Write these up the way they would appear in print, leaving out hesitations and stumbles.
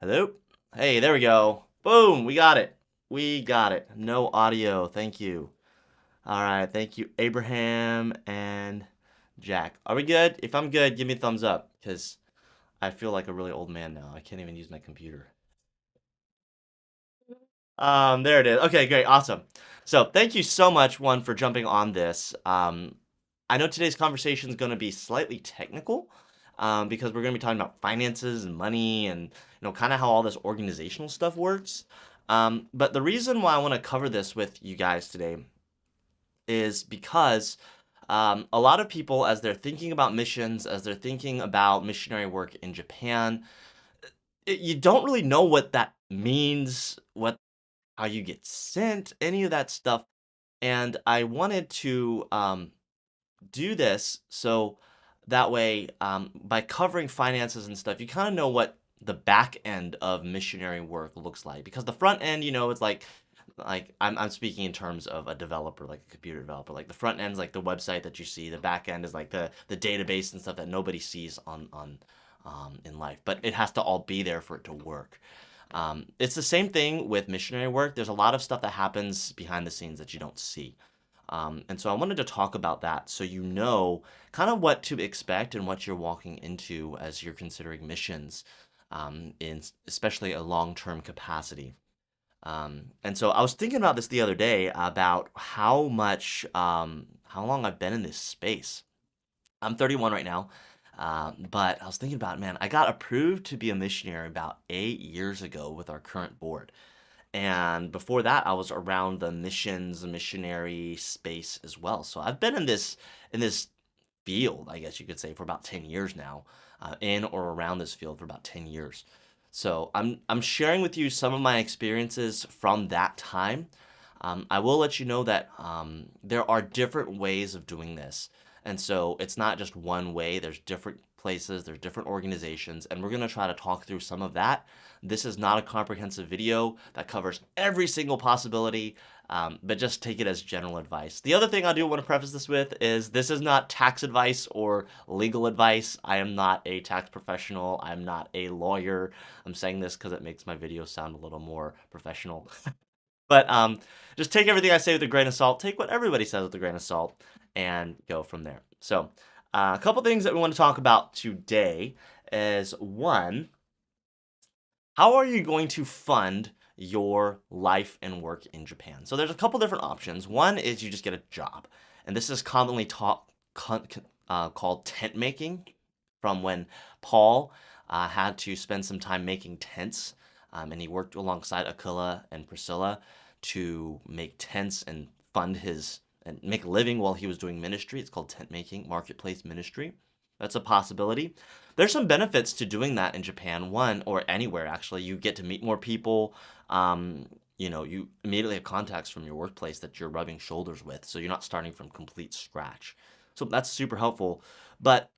Hello? Hey, there we go. Boom, we got it. We got it. No audio. Thank you. All right, thank you, Abraham and Jack. Are we good? If I'm good, give me a thumbs up because I feel like a really old man now. I can't even use my computer. There it is. Okay, great, awesome. So thank you so much, one, for jumping on this. I know today's conversation is going to be slightly technical, because we're going to be talking about finances and money and kind of how all this organizational stuff works. But the reason why I want to cover this with you guys today is because a lot of people, as they're thinking about missions, as they're thinking about missionary work in Japan, you don't really know what that means, how you get sent, any of that stuff. And I wanted to do this so that way, by covering finances and stuff, you kind of know what the back end of missionary work looks like. Because the front end, it's like I'm speaking in terms of a developer, like a computer developer. Like the front end is like the website that you see. The back end is like the database and stuff that nobody sees on in life. But it has to all be there for it to work. It's the same thing with missionary work. There's a lot of stuff that happens behind the scenes that you don't see. And so I wanted to talk about that so you know kind of what to expect and what you're walking into as you're considering missions, in especially a long-term capacity. And so I was thinking about this the other day about how long I've been in this space. I'm 31 right now, but I was thinking about, man, I got approved to be a missionary about 8 years ago with our current board. And before that, I was around the missions, missionary space as well. So I've been in this field, I guess you could say, for about 10 years now, in or around this field for about 10 years. So I'm sharing with you some of my experiences from that time. I will let you know that there are different ways of doing this. And so it's not just one way, there's different places, there's different organizations, and we're going to try to talk through some of that. This is not a comprehensive video that covers every single possibility, but just take it as general advice. The other thing I do want to preface this with is this is not tax advice or legal advice. I am not a tax professional. I'm not a lawyer. I'm saying this because it makes my video sound a little more professional. But just take everything I say with a grain of salt. Take what everybody says with a grain of salt and go from there. So, a couple things that we want to talk about today is one, how are you going to fund your life and work in Japan? So there's a couple different options. One is you just get a job, and this is commonly called tent making, from when Paul had to spend some time making tents, and he worked alongside Aquila and Priscilla to make tents and fund his and make a living while he was doing ministry. It's called tent making, marketplace ministry. That's a possibility. There's some benefits to doing that in Japan, one, or anywhere actually. You get to meet more people. You immediately have contacts from your workplace that you're rubbing shoulders with, so you're not starting from complete scratch. So that's super helpful. But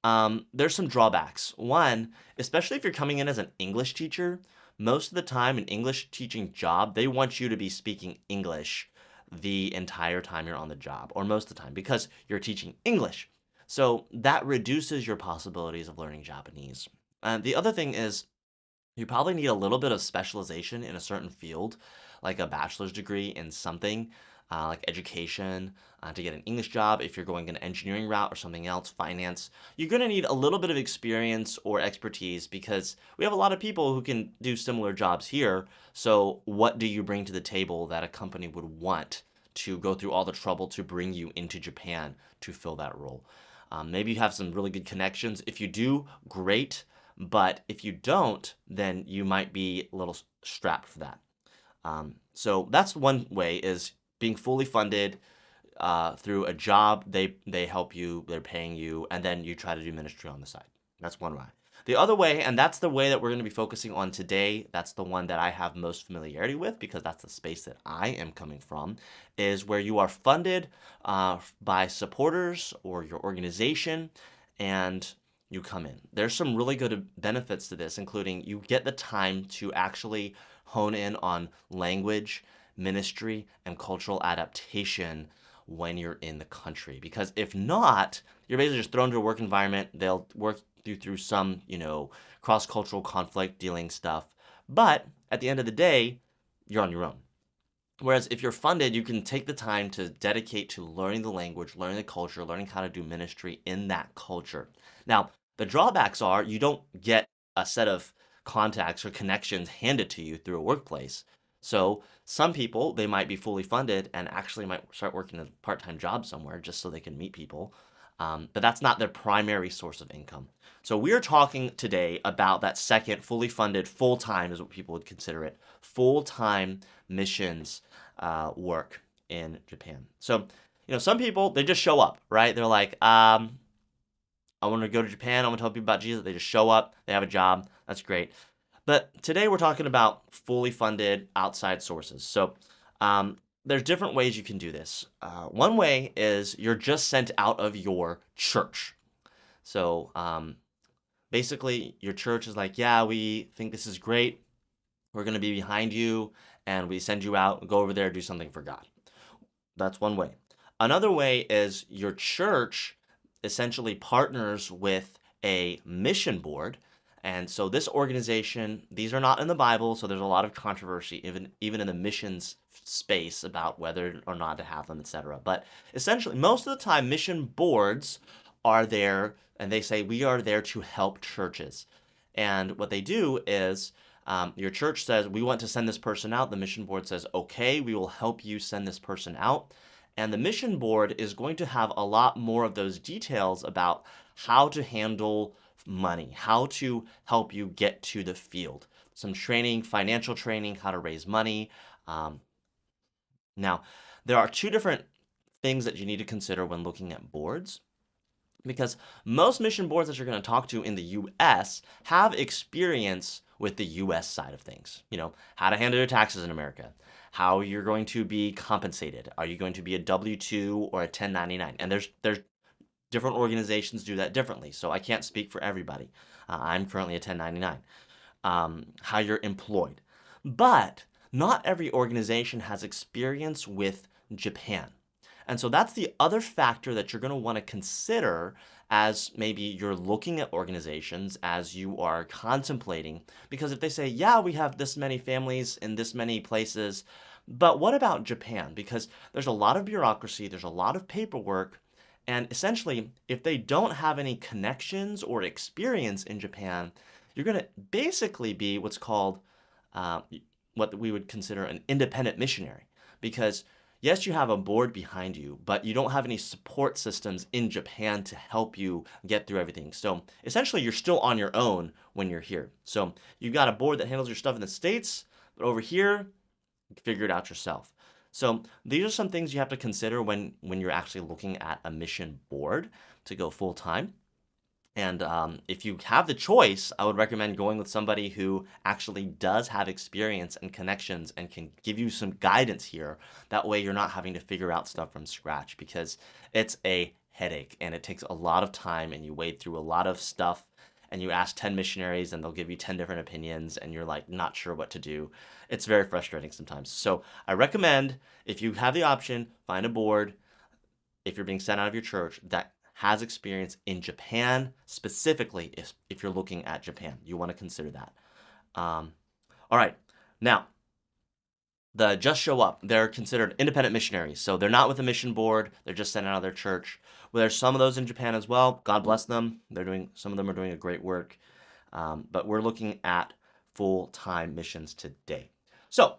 there's some drawbacks. One, especially if you're coming in as an English teacher, most of the time an English teaching job, they want you to be speaking English the entire time you're on the job, or most of the time, because you're teaching English. So that reduces your possibilities of learning Japanese. And the other thing is, you probably need a little bit of specialization in a certain field, like a bachelor's degree in something, like education, to get an English job. If you're going an engineering route or something else, finance, you're going to need a little bit of experience or expertise because we have a lot of people who can do similar jobs here. So, what do you bring to the table that a company would want to go through all the trouble to bring you into Japan to fill that role? Maybe you have some really good connections. If you do, great. But if you don't, then you might be a little strapped for that. So that's one way, is being fully funded through a job. They help you, they're paying you, and then you try to do ministry on the side. That's one way. The other way, and that's the way that we're going to be focusing on today, that's the one that I have most familiarity with because that's the space that I am coming from, is where you are funded by supporters or your organization, and you come in. There's some really good benefits to this, including you get the time to actually hone in on language, ministry, and cultural adaptation when you're in the country. Because if not, you're basically just thrown into a work environment. They'll work you through some, cross-cultural conflict dealing stuff. But at the end of the day, you're on your own. Whereas if you're funded, you can take the time to dedicate to learning the language, learning the culture, learning how to do ministry in that culture. Now, the drawbacks are you don't get a set of contacts or connections handed to you through a workplace. So some people, they might be fully funded and actually might start working a part-time job somewhere just so they can meet people. But that's not their primary source of income. So we're talking today about that second fully funded, full-time is what people would consider it, full-time missions work in Japan. So, some people, they just show up, right? They're like, I want to go to Japan. I want to tell people about Jesus. They just show up. They have a job. That's great. But today we're talking about fully funded outside sources. So there's different ways you can do this. One way is you're just sent out of your church. So basically, your church is like, yeah, we think this is great. We're going to be behind you, and we send you out, go over there, do something for God. That's one way. Another way is your church essentially partners with a mission board. And so this organization, these are not in the Bible, so there's a lot of controversy even in the missions space about whether or not to have them, etc. But essentially, most of the time, mission boards are there and they say, we are there to help churches. And what they do is your church says, we want to send this person out. The mission board says, okay, we will help you send this person out. And the mission board is going to have a lot more of those details about how to handle money, how to help you get to the field. Some training, financial training, how to raise money. Now, there are two different things that you need to consider when looking at boards. Because most mission boards that you're going to talk to in the US have experience with the US side of things. How to handle your taxes in America, how you're going to be compensated. Are you going to be a W-2 or a 1099? And there's different organizations do that differently. So I can't speak for everybody. I'm currently a 1099. How you're employed. But not every organization has experience with Japan. And so that's the other factor that you're going to want to consider as maybe you're looking at organizations as you are contemplating. Because if they say, yeah, we have this many families in this many places, but what about Japan? Because there's a lot of bureaucracy, there's a lot of paperwork, and essentially, if they don't have any connections or experience in Japan, you're going to basically be what's called what we would consider an independent missionary. Because yes, you have a board behind you, but you don't have any support systems in Japan to help you get through everything. So essentially, you're still on your own when you're here. So you've got a board that handles your stuff in the States, but over here, figure it out yourself. So these are some things you have to consider when you're actually looking at a mission board to go full time. And if you have the choice, I would recommend going with somebody who actually does have experience and connections and can give you some guidance here. That way you're not having to figure out stuff from scratch because it's a headache and it takes a lot of time and you wade through a lot of stuff and you ask 10 missionaries and they'll give you 10 different opinions and you're like not sure what to do. It's very frustrating sometimes. So I recommend if you have the option, find a board if you're being sent out of your church that has experience in Japan specifically if you're looking at Japan. You want to consider that. All right. Now, the just show up, they're considered independent missionaries. So they're not with a mission board. They're just sent out of their church. Well, there's some of those in Japan as well. God bless them. Some of them are doing a great work. But we're looking at full-time missions today. So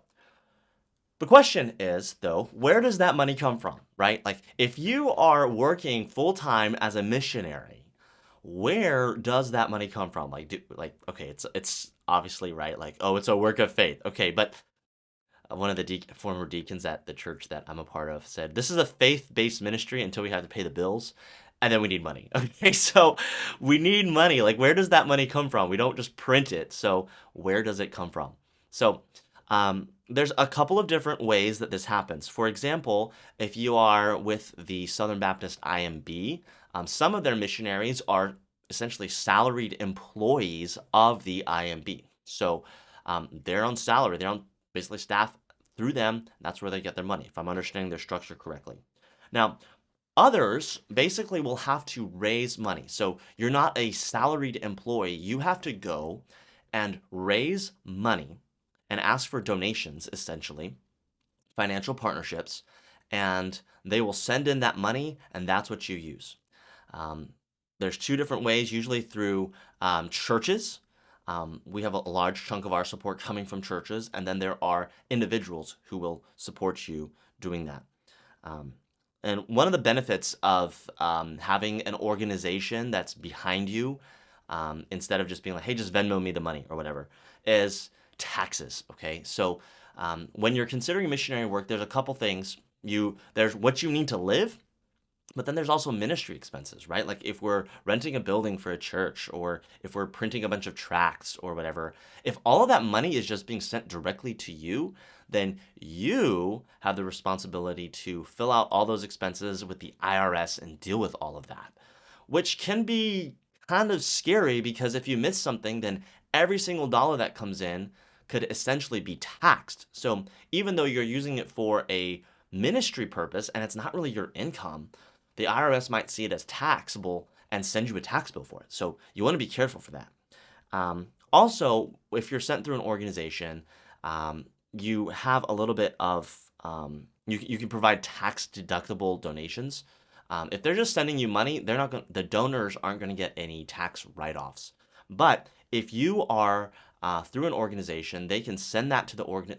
the question is, though, where does that money come from, right? Like, if you are working full-time as a missionary, where does that money come from? Okay, it's obviously, right, like, oh, it's a work of faith. Okay, but one of the former deacons at the church that I'm a part of said, this is a faith-based ministry until we have to pay the bills, and then we need money. Okay, so we need money. Like, where does that money come from? We don't just print it. So where does it come from? So there's a couple of different ways that this happens. For example, if you are with the Southern Baptist IMB, some of their missionaries are essentially salaried employees of the IMB. So they're on salary. They're on basically staff through them. That's where they get their money, if I'm understanding their structure correctly. Now, others basically will have to raise money. So you're not a salaried employee. You have to go and raise money and ask for donations, essentially, financial partnerships, and they will send in that money, and that's what you use. Um, there's two different ways, usually through churches. We have a large chunk of our support coming from churches, and then there are individuals who will support you doing that. Um, and one of the benefits of having an organization that's behind you, instead of just being like, hey, just Venmo me the money or whatever, is taxes. Okay. So when you're considering missionary work, there's a couple things. There's what you need to live, but then there's also ministry expenses, right? Like if we're renting a building for a church or if we're printing a bunch of tracts or whatever, if all of that money is just being sent directly to you, then you have the responsibility to fill out all those expenses with the IRS and deal with all of that, which can be kind of scary because if you miss something, then every single dollar that comes in could essentially be taxed. So even though you're using it for a ministry purpose and it's not really your income, the IRS might see it as taxable and send you a tax bill for it. So you want to be careful for that. Also, if you're sent through an organization, you have a little bit of, you can provide tax deductible donations. If they're just sending you money, the donors aren't going to get any tax write-offs. But if you are through an organization, they can send that to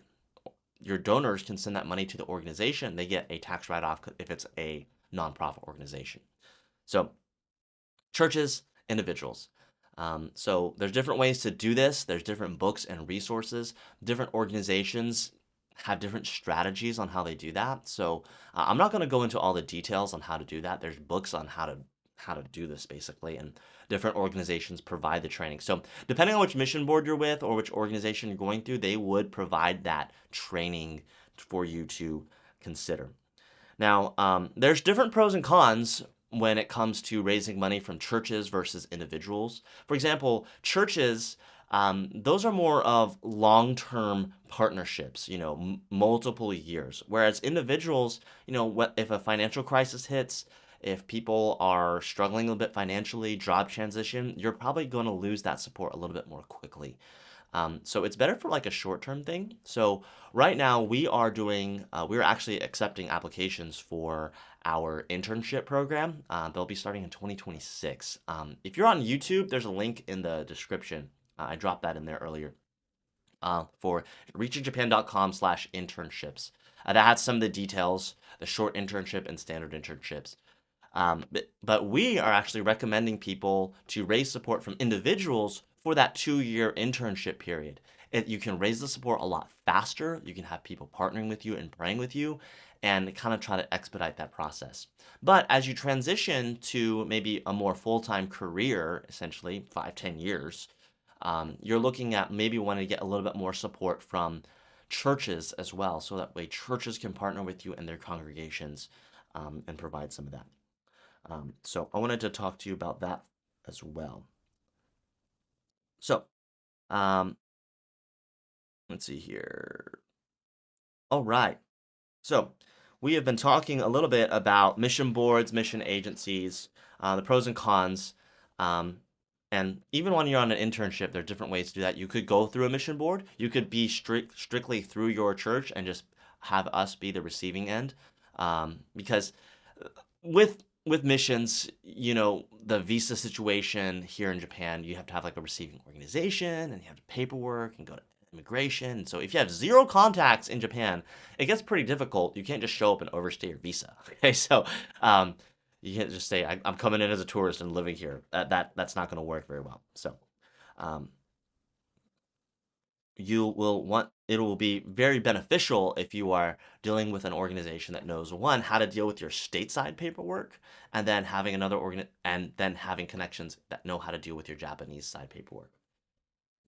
your donors can send that money to the organization. They get a tax write-off if it's a nonprofit organization. So churches, individuals. So there's different ways to do this. There's different books and resources. Different organizations have different strategies on how they do that. So I'm not going to go into all the details on how to do that. There's books on how to do this basically, and different organizations provide the training. So depending on which mission board you're with or which organization you're going through, they would provide that training for you to consider. Now, there's different pros and cons when it comes to raising money from churches versus individuals. For example, churches, those are more of long-term partnerships, multiple years. Whereas individuals, if a financial crisis hits, if people are struggling a little bit financially, job transition, you're probably going to lose that support a little bit more quickly. So it's better for like a short-term thing. So right now we're actually accepting applications for our internship program. They'll be starting in 2026. If you're on YouTube, there's a link in the description. I dropped that in there earlier for reachingjapan.com/internships. That has some of the details, the short internship and standard internships. But we are actually recommending people to raise support from individuals for that 2-year internship period. You can raise the support a lot faster. You can have people partnering with you and praying with you and kind of try to expedite that process. But as you transition to maybe a more full-time career, essentially 5, 10 years, you're looking at maybe wanting to get a little bit more support from churches as well. So that way churches can partner with you and their congregations and provide some of that. So I wanted to talk to you about that as well. So, um, let's see here. All right. So we have been talking a little bit about mission boards, mission agencies, the pros and cons. Um, and even when you're on an internship, there are different ways to do that. You could go through a mission board. You could be strictly through your church and just have us be the receiving end. Because with missions, the visa situation here in Japan, you have to have like a receiving organization and you have to paperwork and go to immigration. And so if you have zero contacts in Japan, it gets pretty difficult. You can't just show up and overstay your visa. Okay, so you can't just say I'm coming in as a tourist and living here. That's not going to work very well. So um, it will be very beneficial if you are dealing with an organization that knows, one, how to deal with your stateside paperwork, and then having connections that know how to deal with your Japanese side paperwork.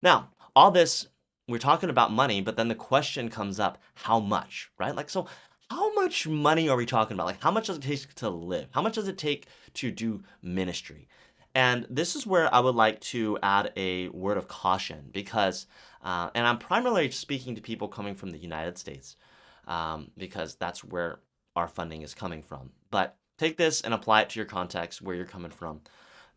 Now, all this, we're talking about money, but then the question comes up, how much, right? Like, so how much money are we talking about? Like, how much does it take to live? How much does it take to do ministry? And this is where I would like to add a word of caution because, and I'm primarily speaking to people coming from the United States because that's where our funding is coming from. But take this and apply it to your context where you're coming from.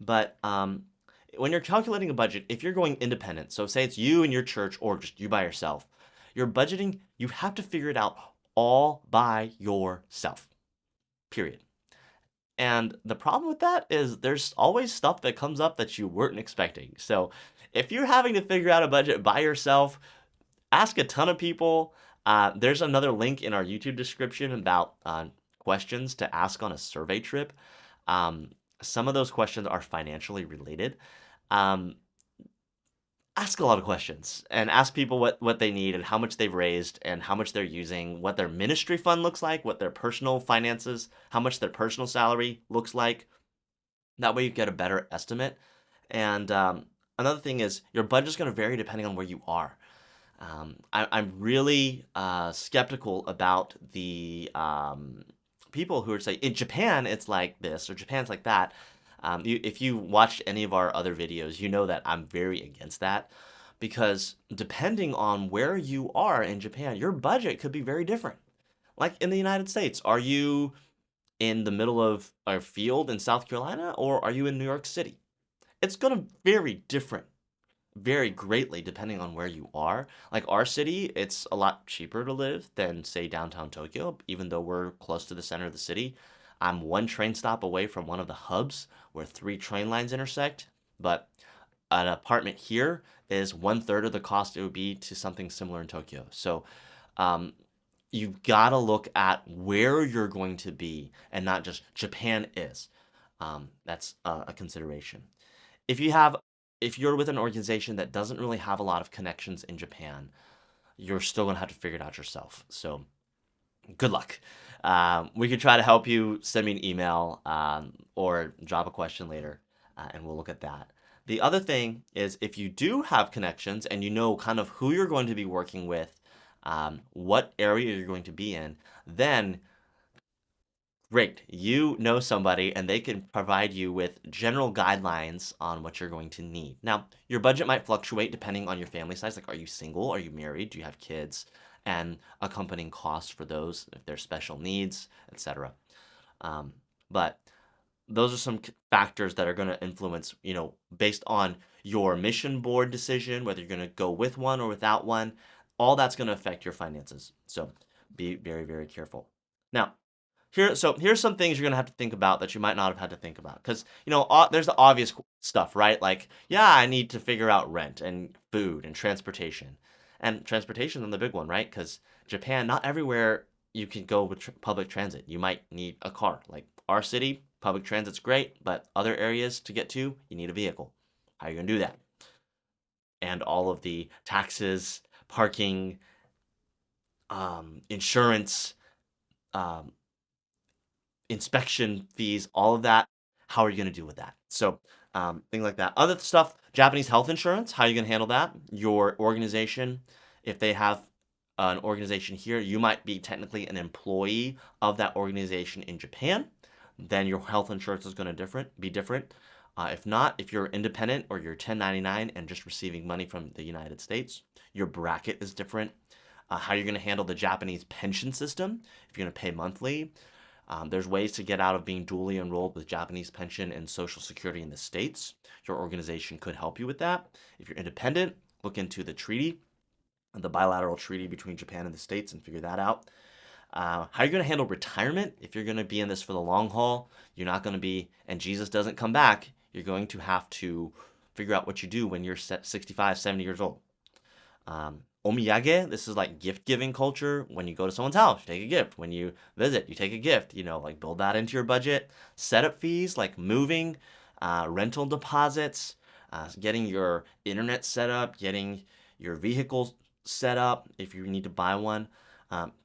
But when you're calculating a budget, if you're going independent, so say it's you and your church or just you by yourself, Your budgeting, you have to figure it out all by yourself, period. And the problem with that is there's always stuff that comes up that you weren't expecting. So if you're having to figure out a budget by yourself, ask a ton of people. There's another link in our YouTube description about questions to ask on a survey trip. Um, some of those questions are financially related. Um, Ask a lot of questions and ask people what they need and how much they've raised and how much they're using, what their ministry fund looks like, what their personal finances, how much their personal salary looks like. That way you get a better estimate. And another thing is your budget's going to vary depending on where you are. I'm really skeptical about the people who are saying in Japan it's like this or Japan's like that. If you watched any of our other videos, you know that I'm very against that because depending on where you are in Japan, your budget could be very different. Like in the United States, are you in the middle of a field in South Carolina or are you in New York City? It's going to vary greatly depending on where you are. Like our city, it's a lot cheaper to live than, say, downtown Tokyo, even though we're close to the center of the city. I'm one train stop away from one of the hubs where three train lines intersect, but an apartment here is one third of the cost it would be to something similar in Tokyo. So um, you've got to look at where you're going to be and not just Japan is. That's a consideration. If you have if you're with an organization that doesn't really have a lot of connections in Japan, you're still gonna have to figure it out yourself. So good luck. We could try to help you. Send me an email or drop a question later, and we'll look at that. The other thing is if you do have connections and you know kind of who you're going to be working with, what area you're going to be in, then great. You know somebody and they can provide you with general guidelines on what you're going to need. Now, your budget might fluctuate depending on your family size. Like, are you single? Are you married? Do you have kids? And accompanying costs for those, if there's special needs, etc. Um, but those are some factors that are going to influence, based on your mission board decision, whether you're going to go with one or without one, all that's going to affect your finances. So be very, very careful. Now, here's some things you're gonna have to think about that you might not have had to think about because there's the obvious stuff, right? Like, yeah, I need to figure out rent and food and transportation, and transportation is the big one, right? Because Japan, not everywhere you can go with public transit. You might need a car. Like our city, public transit's great, but other areas to get to, you need a vehicle. How are you gonna do that? And all of the taxes, parking, insurance. Um, Inspection fees, all of that. How are you going to deal with that? So things like that. Other stuff, Japanese health insurance. How are you going to handle that? Your organization, if they have an organization here, you might be technically an employee of that organization in Japan. Then your health insurance is going to be different. If not, if you're independent or you're 1099 and just receiving money from the United States, your bracket is different. How you're going to handle the Japanese pension system, if you're going to pay monthly. There's ways to get out of being dually enrolled with Japanese pension and Social Security in the States. Your organization could help you with that. If you're independent, look into the bilateral treaty between Japan and the States, and figure that out. How are you going to handle retirement? If you're going to be in this for the long haul, you're not going to be, and Jesus doesn't come back, you're going to have to figure out what you do when you're 65, 70 years old. Omiyage, this is like gift giving culture. When you go to someone's house, you take a gift. When you visit, you take a gift. Like build that into your budget. Setup fees like moving, rental deposits, getting your internet set up, getting your vehicle set up if you need to buy one.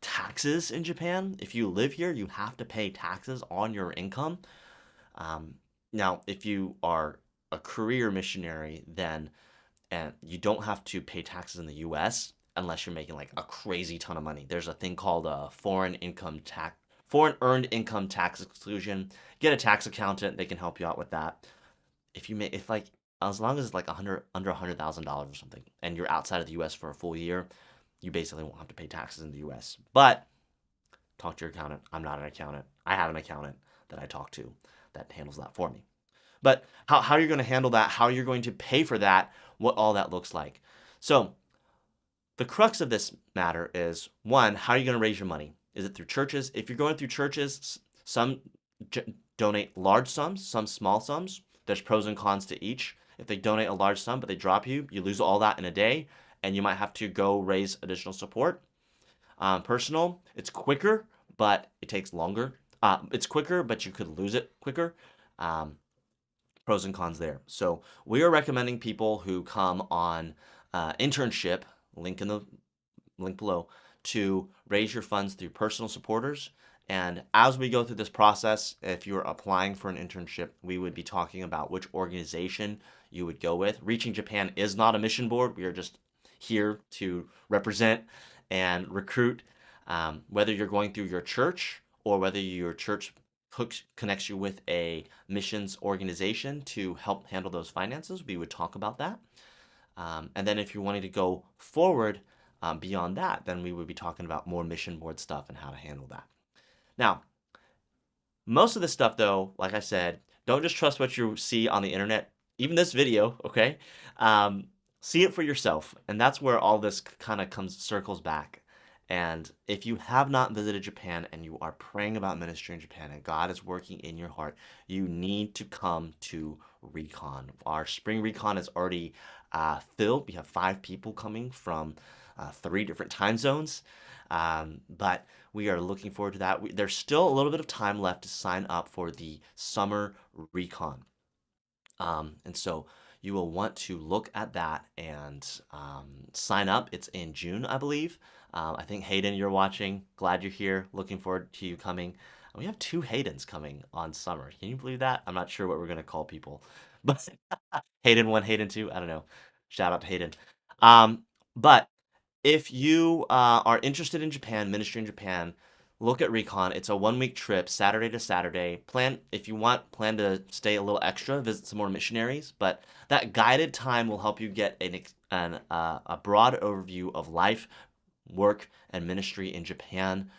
Taxes in Japan. If you live here, you have to pay taxes on your income. Now, if you are a career missionary, then and you don't have to pay taxes in the US unless you're making like a crazy ton of money. There's a thing called a foreign earned income tax exclusion. Get a tax accountant, they can help you out with that. If like as long as it's like under $100,000 or something and you're outside of the US for a full year, you basically won't have to pay taxes in the US. But talk to your accountant. I'm not an accountant. I have an accountant that I talk to that handles that for me. But how you're going to handle that, how you're going to pay for that, what all that looks like. So The crux of this matter is one, how are you going to raise your money? Is it through churches? If you're going through churches, some donate large sums, some small sums. There's pros and cons to each. If they donate a large sum but they drop you, you lose all that in a day, and you might have to go raise additional support. Personal, it's quicker, but it takes longer. It's quicker, but you could lose it quicker. Um, Pros and cons there. So we are recommending people who come on internship, link in the link below, to raise your funds through personal supporters. And as we go through this process, if you're applying for an internship, we would be talking about which organization you would go with. Reaching Japan is not a mission board. We are just here to represent and recruit, whether you're going through your church or whether your church connects you with a missions organization to help handle those finances. We would talk about that. And then if you're wanting to go forward beyond that, then we would be talking about more mission board stuff and how to handle that. Now, most of this stuff, though, like I said, don't just trust what you see on the internet, even this video, okay? Um, See it for yourself. And that's where all this kind of comes circles back. And if you have not visited Japan and you are praying about ministry in Japan and God is working in your heart, you need to come to Recon. Our spring Recon is already filled. We have 5 people coming from 3 different time zones. But we are looking forward to that. There's still a little bit of time left to sign up for the summer recon. And so you will want to look at that and sign up. It's in June, I believe. I think Hayden, you're watching. Glad you're here. Looking forward to you coming. We have 2 Haydens coming on summer. Can you believe that? I'm not sure what we're going to call people. But Hayden 1, Hayden 2, I don't know. Shout out to Hayden. But if you are interested in Japan, ministry in Japan, look at Recon. It's a 1 week trip, Saturday to Saturday. Plan if you want, plan to stay a little extra, visit some more missionaries. But that guided time will help you get a broad overview of life, work, and ministry in Japan.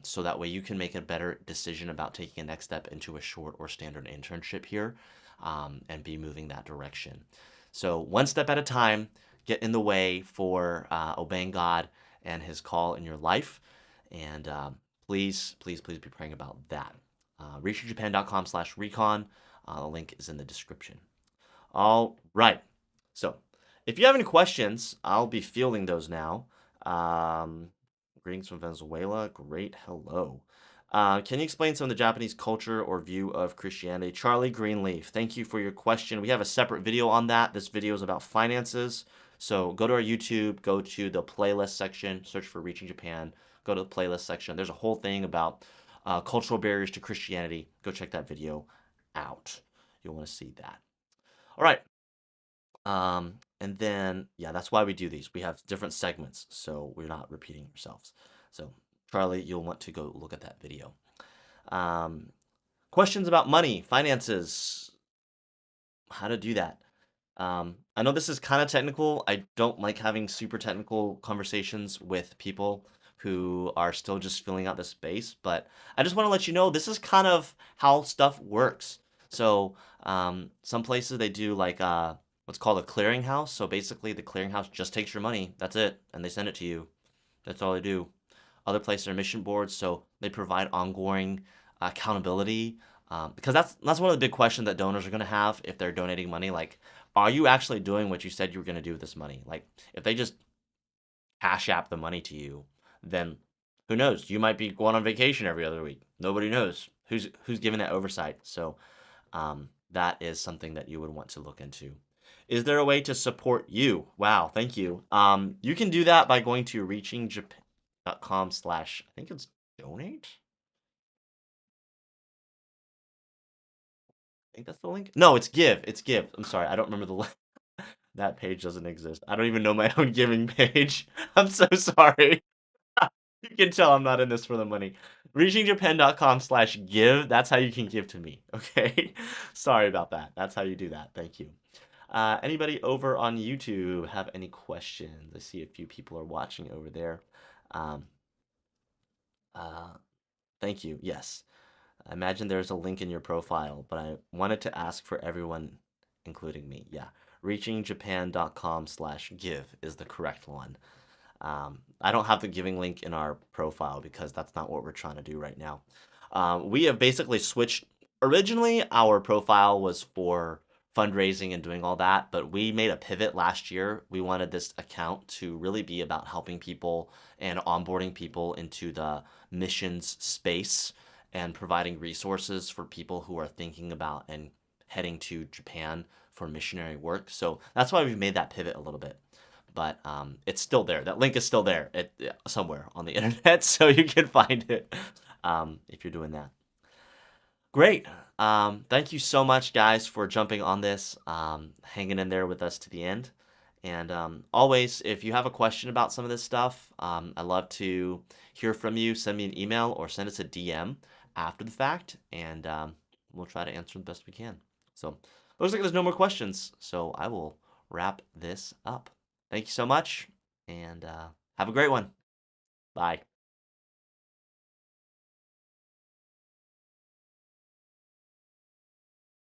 So that way you can make a better decision about taking a next step into a short or standard internship here, and be moving that direction. So one step at a time, get in the way for obeying God and His call in your life. And please, please, please be praying about that. reachingjapan.com/recon. The link is in the description. All right. So if you have any questions, I'll be fielding those now. Um, Greetings from Venezuela. Great. Hello. Can you explain some of the Japanese culture or view of Christianity? Charlie Greenleaf, thank you for your question. We have a separate video on that. This video is about finances. So go to our YouTube, go to the playlist section, search for Reaching Japan, go to the playlist section. There's a whole thing about cultural barriers to Christianity. Go check that video out. You'll want to see that. All right. And then, yeah, that's why we do these. We have different segments, so we're not repeating ourselves. So, Charlie, you'll want to go look at that video. Um, Questions about money, finances, how to do that. I know this is kind of technical. I don't like having super technical conversations with people who are still just filling out the space, but I just want to let you know this is kind of how stuff works. So, some places they do like what's called a clearinghouse. So basically, the clearinghouse just takes your money. That's it, and they send it to you. That's all they do. Other places are mission boards, so they provide ongoing accountability. Because that's one of the big questions that donors are going to have if they're donating money. Like, are you actually doing what you said you were going to do with this money? Like, if they just cash app the money to you, then who knows? You might be going on vacation every other week. Nobody knows who's giving that oversight. So that is something that you would want to look into. Is there a way to support you? Wow, thank you. You can do that by going to reachingjapan.com/ I think it's donate. I think that's the link. No, it's give. It's give. I'm sorry, I don't remember the link. That page doesn't exist. I don't even know my own giving page. I'm so sorry. You can tell I'm not in this for the money. reachingjapan.com/give. That's how you can give to me. Okay. Sorry about that. That's how you do that. Thank you. Anybody over on YouTube have any questions? I see a few people are watching over there. Um, uh, Thank you. Yes. I imagine there's a link in your profile, but I wanted to ask for everyone, including me. Yeah. reachingjapan.com/give is the correct one. I don't have the giving link in our profile because that's not what we're trying to do right now. We have basically switched. Originally, our profile was for fundraising and doing all that, but we made a pivot last year. We wanted this account to really be about helping people and onboarding people into the missions space and providing resources for people who are thinking about and heading to Japan for missionary work. So that's why we've made that pivot a little bit. But it's still there. That link is still there somewhere on the internet, so you can find it if you're doing that. Great. Thank you so much, guys, for jumping on this, hanging in there with us to the end. And always, if you have a question about some of this stuff, I'd love to hear from you. Send me an email or send us a DM after the fact, and we'll try to answer the best we can. So, looks like there's no more questions, so I will wrap this up. Thank you so much, and have a great one. Bye.